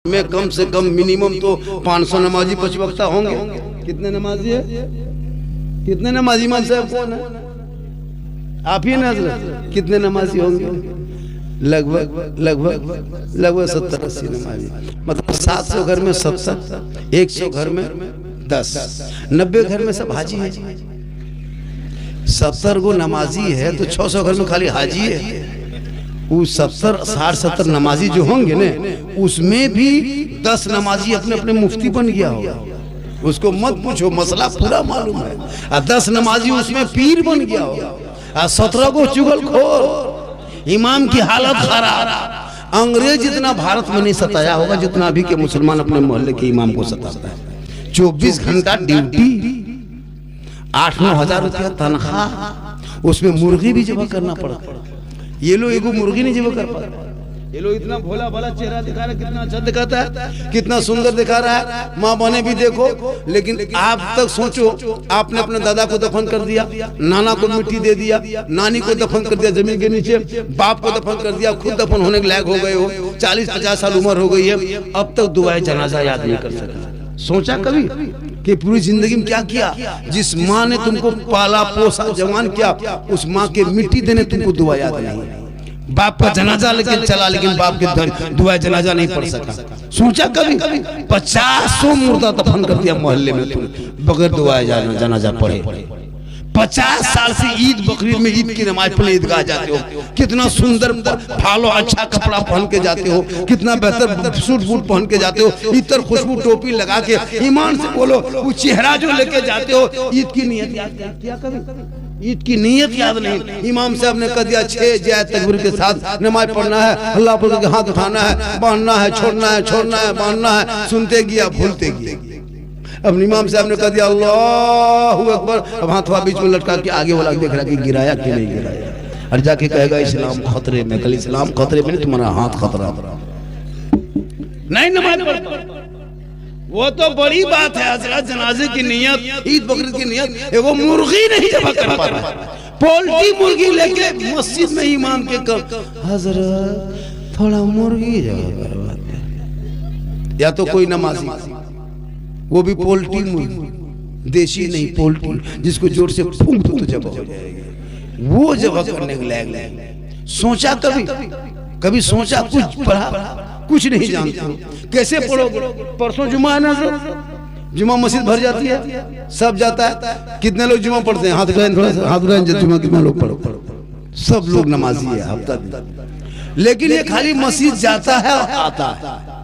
में कम से कम मिनिमम तो 500 नमाजी 5 वक्त होंगे। कितने नमाजी है? कितने नमाजी इमाम साहब कौन है? आप ही ना? कितने नमाजी होंगे? लगभग लगभग लगभग 70-80 नमाजी। मतलब 700 घर में 70, 100 घर में 10, 90 घर में सब हाजी है। 70 गो नमाजी है तो 600 घर में खाली हाजी है। उस 60-70 नमाजी जो होंगे ने, उसमें भी 10 नमाजी अपने अपने मुफ्ती बन गया होगा। उसको मत पूछो, मसला पूरा मालूम है। और 10 नमाजी उसमें पीर बन गया होगा। और 17 को चुगलखोर, इमाम की हालत खराब। अंग्रेज इतना भारत में नहीं सताया होगा जितना अभी के मुसलमान अपने मोहल्ले के इमाम को सताता है। 24 घंटा ड्यूटी, 8-9 हजार रुपया तनख्वाह, उसमें मुर्गी भी जमा करना पड़ता। ये लोग एगो मुर्गी नहीं जमा कर पाते। ये लोग इतना भोला भाला चेहरा दिखा रहा है, कितना अच्छा दिखाता है, कितना सुंदर दिखा रहा है। माँ बने भी देखो, लेकिन आप तक सोचो, आपने अपने दादा को दफन कर दिया, नाना को मिट्टी दे दिया, नानी को दफन कर दिया जमीन के नीचे, बाप को दफन कर दिया, खुद दफन होने के लायक हो गए हो, 40-50 साल उम्र हो गई है, अब तक दुआए जनाजा याद नहीं कर सके। सोचा कभी कि पूरी जिंदगी में क्या किया? जिस माँ ने तुमको पाला पोसा जवान किया, उस माँ के मिट्टी देने तुमको दुआ याद नहीं। बाप का जनाजा लेके चला, लेकिन बाप के दुआ जनाजा नहीं पढ़ सका। सोचा कभी? 50 मुर्दा दफन कर दिया मोहल्ले में तुम, बगैर दुआ जनाजा पढ़े। 50 साल से ईद बकरीद में ईद की नमाज पढ़ने ईदगाह जाते हो, कितना सुंदर फालो अच्छा कपड़ा पहन के जाते हो, कितना बेहतर सूट बूट पहन के जाते हो, इतर खुशबू टोपी लगा के। ईमान से बोलो, वो चेहरा जो लेके जाते हो, ईद की नियत याद किया कभी? ईद की नियत याद नहीं। इमाम साहब ने कह दिया 6 जाए तकबीर के साथ नमाज पढ़ना है, अल्लाह पर के हाथ उठाना है, बांधना है, छोड़ना है, छोड़ना है, बांधना है। सुनते गया, भूलते गया। अब इमाम साहब ने कह दिया अल्लाहू अकबर, अब हाथवा बीच में लटका के आगे वाला देख रहा कि गिराया कि नहीं गिराया, और जाके कहेगा इस्लाम खतरे में। कल इस्लाम खतरे में नहीं, तुम्हारा हाथ खतरा नहीं। नमाज पढ़ता वो तो बड़ी बात है। हजरत जनाजे की नियत, ईद बकरीद की नियत, एगो मुर्गी नहीं जमा कर पा रहा। पोल्ट्री मुर्गी लेके मस्जिद में इमाम के हजरत थोड़ा मुर्गी जमा करवाते, या तो कोई नमाजी, वो भी पोल्ट्री मुर्गी, देशी नहीं पोल्ट्री, जिसको जोर से फूंक दो तो जब हो जाएगी, वो जब करने के लायक। सोचा कभी? कभी सोचा? कुछ पढ़ा? कुछ नहीं जानते हो, कैसे पढ़ोगे? परसों जुमा है ना, जुमा मस्जिद भर जाती है, सब जाता है। कितने लोग जुमा पढ़ते हैं? हाथ उठाएं, थोड़ा सा हाथ उठाएं। जुमा कितना लोग पढ़ो? सब लोग नमाजी है हफ्ता दिन। लेकिन ये खाली मस्जिद जाता है और आता है।